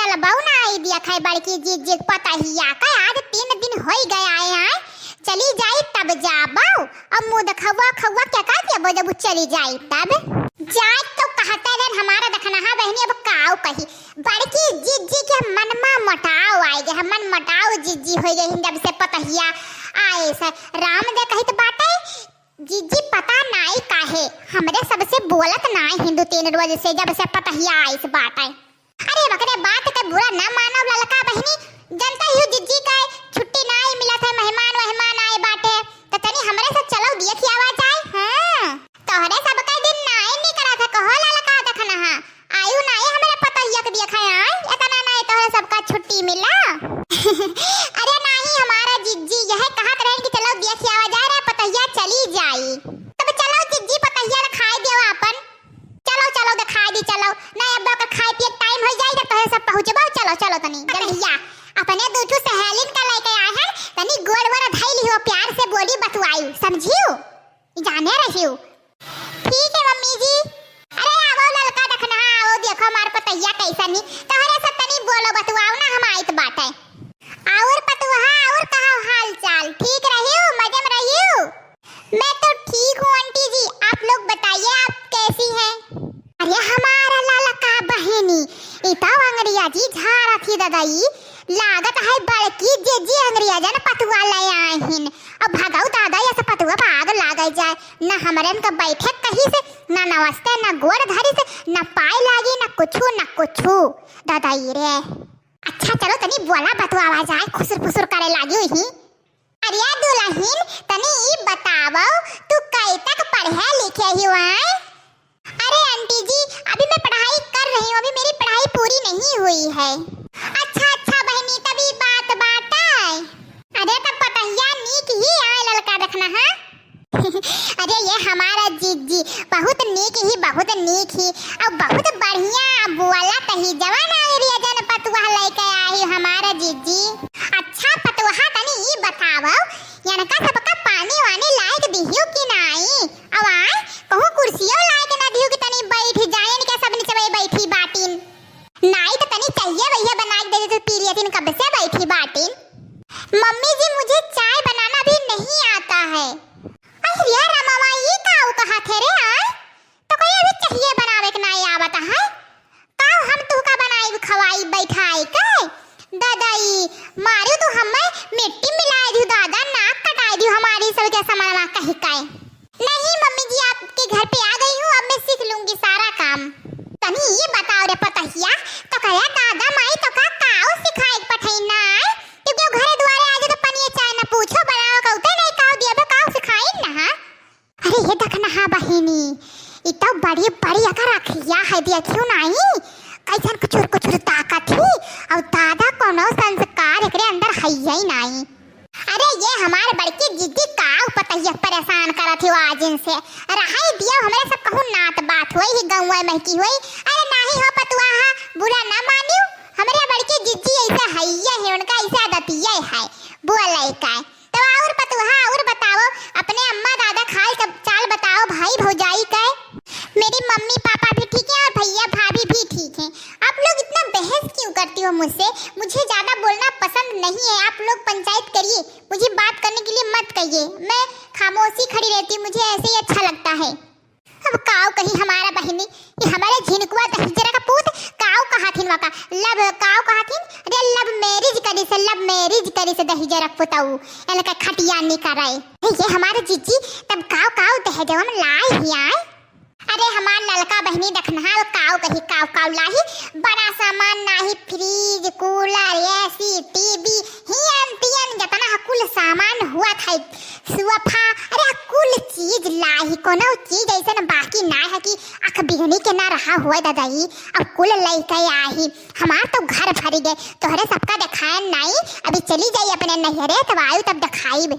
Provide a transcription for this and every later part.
चलबाऊ ना आई दिया खाए बड़की जीजी पता ही का आज 3 दिन हो गए आए हैं। चली जाई तब जाबाऊ अब मुंह दिखावा खवा क्या का दिया जब चली जाई तब जाए तो कहता है हमारा देखना है बहनी अब काऊ कही बड़की जीजी के मन में मटाव आए गए मन मटाव जीजी हो गई जब से पतहिया आए से राम दे कही तो बात है जीजी पता नहीं काहे हमरे सबसे बोलत ना हिंदू 3 रोज से जब से पतहिया आई इस बात है। अरे बकरे बात के बुरा ना मानो ललका बहनी जनता ही जीजी का छुट्टी ना ही मिला था मेहमान आए बाटे तो तनी हमरे से चलो दिए की आवाज आए। हां तोहरे सब का दिन ना ही नहीं करा था कहो ललका देखना हां आयु ना ही हमरे पतहिया के दिया खाए आए इतना ना तोहरे सब का छुट्टी मिला। अरे नहीं हमारा जीजी यह कहत रहे कि चलो दिया की आवाज आ रहा पतहिया चली जाई तब चलो जीजी पतहिया खाए देव अपन चलो चलो दिखाई दी चलो ना अब का खाए पिए टाइम हो जाएगा तो सब पहुंचबो चलो चलो तनी जल्दिया अपने दूठू सहेलिन का लेके आए हैं तनी गोड़ वरा धइली हो प्यार से बोली बतवाई समझियो जाने रहियो ठीक है मम्मी जी। अरे आवो ललका देखना आओ देखो हमार पतैया कैसा नी तोहरे से तनी बोलो बतवाओ ना हम आइत बाटे और पतवा और कहा हाल चाल ठीक रहियो मजे में रहियो। मैं तो ठीक हूँ आंटी जी आप लोग बताइए आप कैसी हैं। अरे हमारा ललका बहनी इता अंग्रेजी झारा थी दादाई लागत है बड़की जीजी अंग्रेजन पतुआ ले आए हिन अब भगाऊ दादा ऐसे पतुआ भाग लागे जाए ना हमरन का बैठे कहीं से ना नमस्ते ना गोड़ धरी से ना पाए लागी ना कुछू दादाई रे। अच्छा चलो तनी बोला बतुआ आवाज आए खुसुर फुसुर करे लागी ही। अरे दुल्हन तनी ई बतावो तू कई तक पढ़े लिखे ही आए। अरे आंटी जी अभी मैं पढ़ाई कर रही हूँ अभी मेरी पढ़ाई पूरी नहीं हुई है। अच्छा बहनी तभी बात है। अरे तब पतहिया नीक ही आए ललका देखना है। अरे ये हमारा जीजी बहुत नीक ही और बहुत बढ़िया बोला तही जवान अंग्रेजन पतुआ लेके आई हमारा जीजी। अच्छा पतुआ तनी ई बतावो यनका सबका पानी वानी लायक दिहियो कि नहीं अब आए कहूं कुर्सियों लायक ना दिहियो कि तनी बैठ जाए इनके सब नीचे बैठी बाटिन नहीं तो तनी चाहिए भैया बना के दे दे तो पी लिया दिन कब से बैठी बाटिन। मम्मी जी मुझे चाय बनाना भी नहीं आता है। अरे यार मामा ये काऊ कहा थे रे आए तो कोई अभी चाहिए बनावे के नहीं आवत है काऊ हम तू का बनाई खवाई बैठाई के दादाई मारियो तो हमें मिट्टी मिलाई दी दादा नाक कटाई दी हमारी सब के सामान कहीं काए नहीं मम्मी जी आपके घर पे आ गई हूँ अब मैं सीख लूंगी सारा काम। तनी ये बताओ रे पतहिया तो कया दादा माई तो का काऊ सिखाए पठई ना क्योंकि घरे द्वारे आज तो पनिया चाय ना पूछो बनाओ कहते नहीं काऊ दिया काऊ सिखाई ना। अरे ये देखना हा बहिनी इतना बड़ी अकर रखिया है दिया क्यों नहीं कैसन कुछुर ताकत ही और दादा कोनो संस्कार एकरे अंदर है ही नहीं। अरे ये हमारे बड़की जीजी काऊ पतहिया परेशान करत हो आज इनसे रहाई दिया हमरे सब कहूं नात बात होई ही गौवा में की होई। अरे नहीं हो पतुआ हा बुरा ना मानियो हमरे बड़की जीजी ऐसा है उनका ऐसा आदतिया है बोले का तो और पतुआ और बताओ अपने अम्मा दादा खाल का चाल बताओ भाई भौजाई का मेरी मम्मी पापा भी ठीक है और भैया भाभी भी ठीक है। आप लोग इतना बहस क्यों करती हो मुझसे मुझे ज्यादा बोलना पसंद नहीं है आप लोग पंचायत करिए मुझे बात करने के लिए मत कहिए मैं खामोशी खड़ी रहती हूँ मुझे ऐसे ही अच्छा लगता है। अब काऊ कहीं हमारा बहनी ये हमारे झिनकुआ दहिजरा का पूत काऊ कहा थिन वाका लब काऊ कहा थिन अरे लब मैरिज करी से दहिजरा पुताऊ एने का खटिया नहीं कराए ये हमारे जीजी तब काऊ दहेजवा में लाई ही आए। अरे हमार ललका बहनी देखना काऊ कही काऊ लाही बड़ा सामान नाही fridge cooler AC TV हियन Teeyan जतना कुल सामान हुआ था सोफा अरे कुल चीज लाही कोनो चीज ऐसा बाकी ना है कि अख बिगनी के ना रहा हुआ दादाई अब कुल लेके आई हमार तो घर भरी गए तोहरे सबका दिखाया नहीं अभी चली जाई अपने नहरे तब आयु तब दिखाई।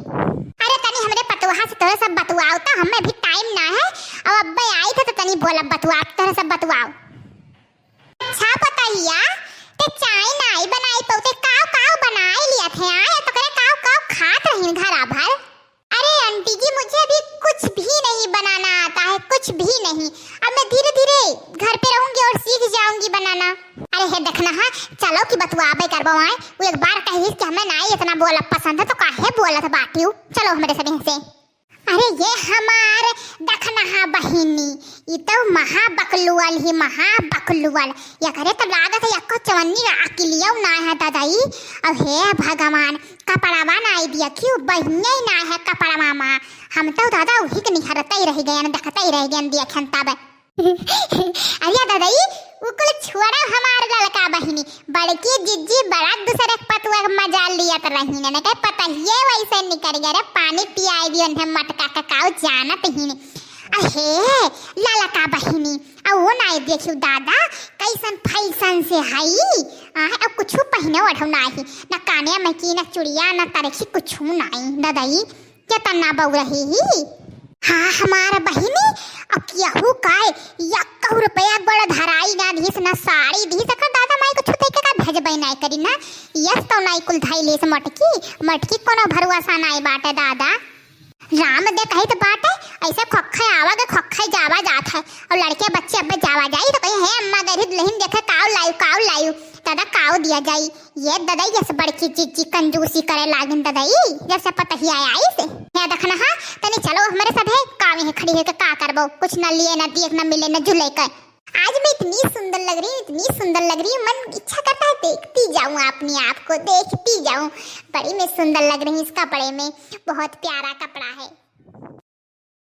अरे तनी हमरे पतुआ से तोरे सब बतवाओ तो हमें भी टाइम ना है अब अब्बे आई थे तो तनी बोला बतवा तोरे सब बतवाओ। अच्छा पतहिया ते चाय नहीं बनाई पौते काऊ बनाई लिया थे आए तो करे काऊ खात रही घर भर। अरे आंटी जी मुझे अभी कुछ भी नहीं बनाना आता है कुछ भी नहीं अब मैं धीरे धीरे घर पे रहूंगी और सीख जाऊंगी बनाना। अरे हे देखना है चलो कि बतुआबे करबो आए वो एक बार कहिस कि हमें नहीं इतना बोला पसंद है तो काहे बोलत बाटियो चलो हमरे सभी से। अरे ये हमार देखना है बहिनी ये तो महाबकलुअल ही महाबकलुअल या करे तो लागत है यक्को चवन्नी अकिलियो ना है दादाई। अब हे भगवान कपड़ावा ना आई दिया क्यों बहिनी ना है कपड़ा मामा हम तो दादा वही के निहरते ही रह गए न देखते ही रह गए दिया खंता अरे दादाई उकुल छोड़ा हमार लड़का बहिनी बड़की जिज्जी बड़ा दूसरे पतुआ मजा लिया तो रही ने कहे पता ये वैसे निकल गया रे पानी पियाई भी उन्हें मटका का काऊ जानत ही ने। अहे लड़का बहिनी अब वो ना देखियो दादा कैसन फैशन से हई अब कुछ पहने ओढ़ो नहीं न काने में की न चुड़िया न तरखी कुछ नहीं दादाई क्या तना बउ रही ही। हाँ हमारा बहिनी अब केहू काय 1 रुपया बड़ धराई ना धीस ना साड़ी दी सकर दादा माई को छुते के का भेजबई नहीं करी ना यस तो नहीं कुल धैले से मटकी कोनो भरवासा नहीं बाटे दादा राम दे कही तो बाटे ऐसे खखै आवागे खखै जावा जात है और लड़के बच्चे अब जावा जाई तो कहे हे अम्मा गरीब लहिन देखे काव लायु दादा काव दिया जाई ये दादा ये बड़की चीची कंजूसी करे लागन दादाई जब से पता ही आया इसे क्या देखना है तनी चलो हमारे साथ है काम है खड़ी है का करबो कुछ न लिए न देख न मिले न झुले कर। आज मैं इतनी सुंदर लग रही हूँ मन इच्छा करता है देखती जाऊँ अपने आप को देखती जाऊँ बड़ी मैं सुंदर लग रही हूँ इस कपड़े में बहुत प्यारा कपड़ा है।